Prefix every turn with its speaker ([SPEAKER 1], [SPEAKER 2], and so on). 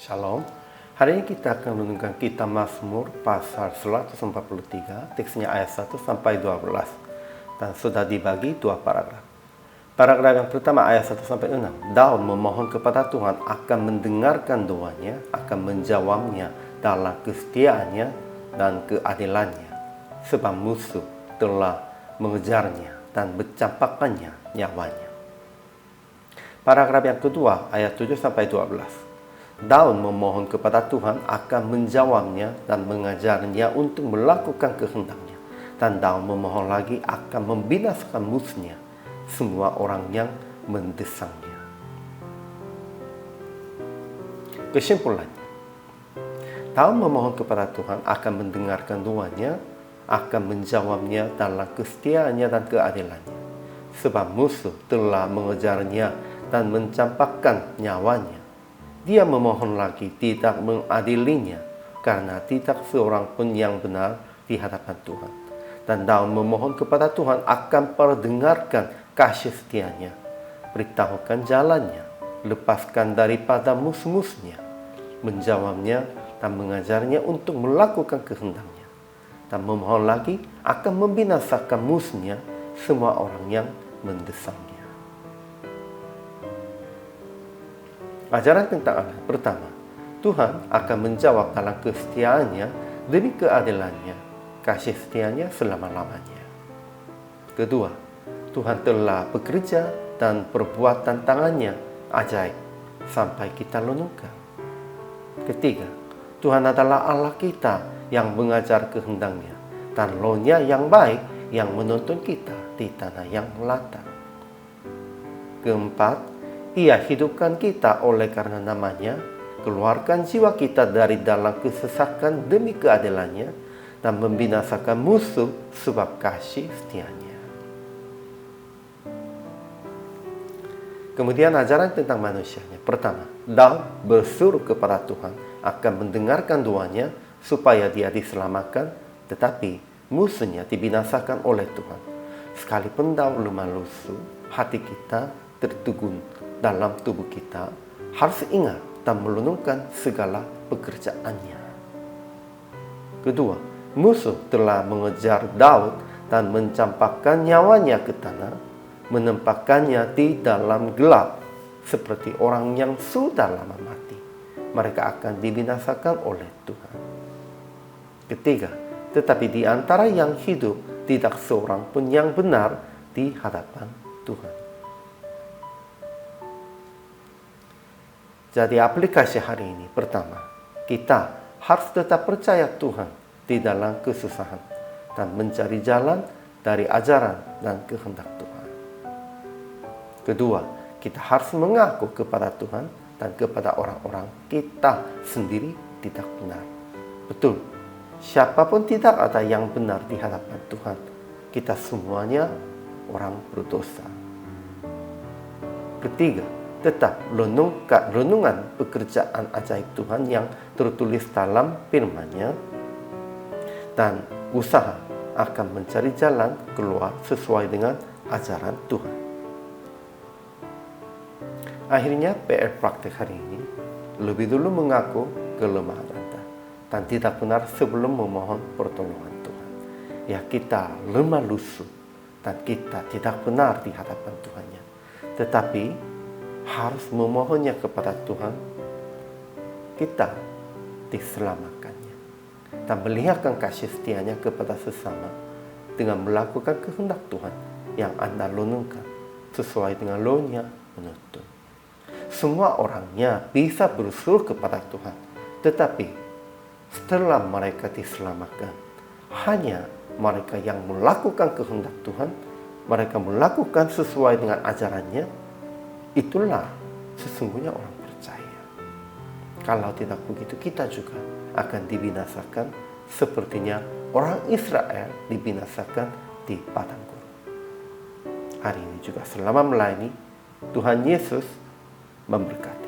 [SPEAKER 1] Shalom. Hari ini kita akan merenungkan kitab Mazmur pasal 143, teksnya ayat 1 sampai 12. Dan sudah dibagi dua paragraf. Paragraf yang pertama ayat 1 sampai 6. Daud memohon kepada Tuhan akan mendengarkan doanya, akan menjawabnya dalam kesetiaannya dan keadilannya. Sebab musuh telah mengejarnya dan mencampakkannya nyawanya. Paragraf yang kedua ayat 7 sampai 12. Daud memohon kepada Tuhan akan menjawabnya dan mengajarnya untuk melakukan kehendaknya. Dan Daud memohon lagi akan membinasakan musuhnya, semua orang yang mendesangnya. Kesimpulannya, Daud memohon kepada Tuhan akan mendengarkan doanya, akan menjawabnya dalam kesetiaannya dan keadilannya. Sebab musuh telah mengejarnya dan mencampakkan nyawanya. Dia memohon lagi tidak mengadilinya, karena tidak seorang pun yang benar di hadapan Tuhan. Dan Daud memohon kepada Tuhan akan perdengarkan kasih setianya, beritahukan jalannya, lepaskan daripada musuh-musuhnya, menjawabnya dan mengajarnya untuk melakukan kehendaknya. Dan memohon lagi akan membinasakan musuhnya, semua orang yang mendesangnya. Ajaran tentang Allah. Pertama, Tuhan akan menjawab dalam kesetiaannya demi keadilannya, kasih setianya selama-lamanya. Kedua, Tuhan telah bekerja dan perbuatan tangannya ajaib sampai kita renungkan. Ketiga, Tuhan adalah Allah kita yang mengajar kehendaknya dan Roh-Nya yang baik yang menuntun kita di tanah yang melata. Keempat, Ia hidupkan kita oleh karena namanya, keluarkan jiwa kita dari dalam kesesakan demi keadilannya, dan membinasakan musuh sebab kasih setianya. Kemudian ajaran tentang manusianya. Pertama, Daud bersuruh kepada Tuhan akan mendengarkan doanya supaya dia diselamatkan, tetapi musuhnya dibinasakan oleh Tuhan. Sekalipun Daud lemah lusuh, hati kita tertegun dalam tubuh kita, harus ingat dan merenungkan segala pekerjaannya. Kedua, musuh telah mengejar Daud dan mencampakkan nyawanya ke tanah, menempatkannya di dalam gelap seperti orang yang sudah lama mati. Mereka akan dibinasakan oleh Tuhan. Ketiga, tetapi di antara yang hidup tidak seorang pun yang benar di hadapan Tuhan. Jadi aplikasi hari ini, pertama, kita harus tetap percaya Tuhan di dalam kesusahan dan mencari jalan dari ajaran dan kehendak Tuhan. Kedua, kita harus mengaku kepada Tuhan dan kepada orang-orang kita sendiri tidak benar. Betul, siapapun tidak ada yang benar di hadapan Tuhan. Kita semuanya orang berdosa. Ketiga, tetap renungan pekerjaan ajaib Tuhan yang tertulis dalam firman-Nya dan usaha akan mencari jalan keluar sesuai dengan ajaran Tuhan. Akhirnya PR praktek hari ini, lebih dulu mengaku kelemahan Anda dan tidak benar sebelum memohon pertolongan Tuhan. Ya, kita lemah lusuh dan kita tidak benar di hadapan Tuhan-Nya. Tetapi harus memohonnya kepada Tuhan, kita diselamatkannya dan melihatkan kasih setianya kepada sesama dengan melakukan kehendak Tuhan yang Anda renungkan sesuai dengan Roh-Nya menuntun. Semua orangnya bisa berusul kepada Tuhan, tetapi setelah mereka diselamatkan, hanya mereka yang melakukan kehendak Tuhan, mereka melakukan sesuai dengan ajarannya, itulah sesungguhnya orang percaya. Kalau tidak begitu, kita juga akan dibinasakan sepertinya orang Israel dibinasakan di padang gurun. Hari ini juga selama melayani, Tuhan Yesus memberkati.